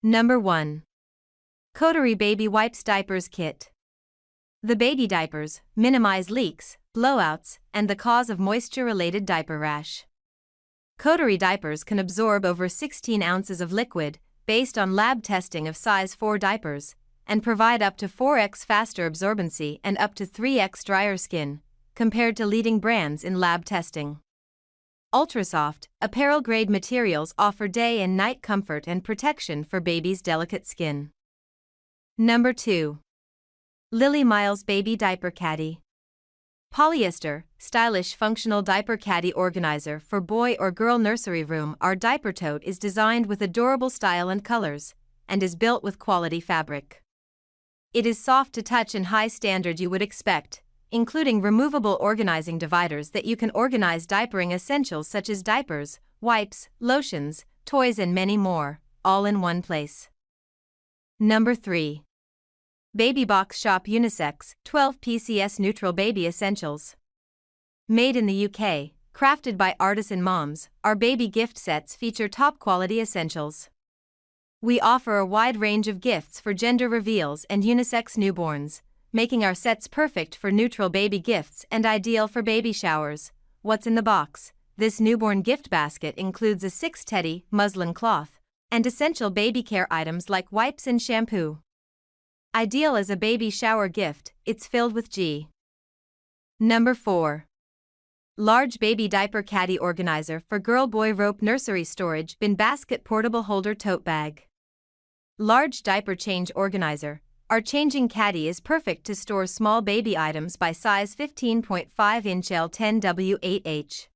Number 1. Coterie Baby Wipes Diapers Kit. The baby diapers minimize leaks, blowouts, and the cause of moisture-related diaper rash. Coterie diapers can absorb over 16 ounces of liquid, based on lab testing of size 4 diapers, and provide up to 4x faster absorbency and up to 3x drier skin, compared to leading brands in lab testing. Ultrasoft, apparel-grade materials offer day and night comfort and protection for baby's delicate skin. Number 2. Lily Miles Baby Diaper Caddy. Polyester, stylish functional diaper caddy organizer for boy or girl nursery room. Our diaper tote is designed with adorable style and colors, and is built with quality fabric. It is soft to touch and high standard you would expect, including removable organizing dividers that you can organize diapering essentials such as diapers, wipes, lotions, toys and many more, all in one place. Number 3. Baby Box Shop Unisex 12 PCS Neutral Baby Essentials. Made in the UK, crafted by artisan moms, our baby gift sets feature top-quality essentials. We offer a wide range of gifts for gender reveals and unisex newborns, making our sets perfect for neutral baby gifts and ideal for baby showers. What's in the box? This newborn gift basket includes a 6 teddy muslin cloth and essential baby care items like wipes and shampoo. Ideal as a baby shower gift, it's filled with G. Number 4. Large Baby Diaper Caddy Organizer for Girl-Boy Rope Nursery Storage Bin Basket Portable Holder Tote Bag. Large Diaper Change Organizer. Our changing caddy is perfect to store small baby items by size 15.5 inch L10W8H.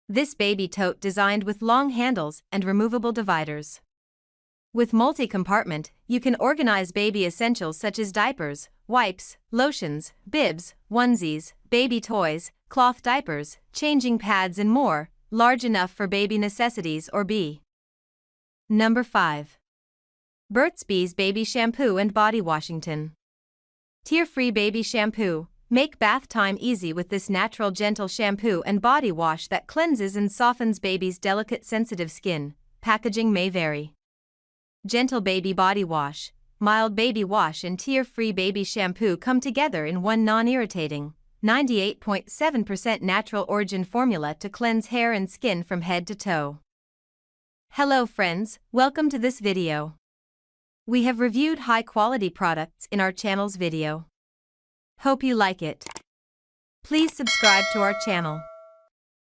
This baby tote designed with long handles and removable dividers. With multi-compartment, you can organize baby essentials such as diapers, wipes, lotions, bibs, onesies, baby toys, cloth diapers, changing pads and more, large enough for baby necessities or B. Number 5. Burt's Bees Baby Shampoo and Body Washington. Tear-free baby shampoo. Make bath time easy with this natural gentle shampoo and body wash that cleanses and softens baby's delicate sensitive skin. Packaging may vary. Gentle baby body wash, mild baby wash and tear-free baby shampoo come together in one non-irritating, 98.7% natural origin formula to cleanse hair and skin from head to toe. Hello friends, welcome to this video. We have reviewed high-quality products in our channel's video. Hope you like it. Please subscribe to our channel.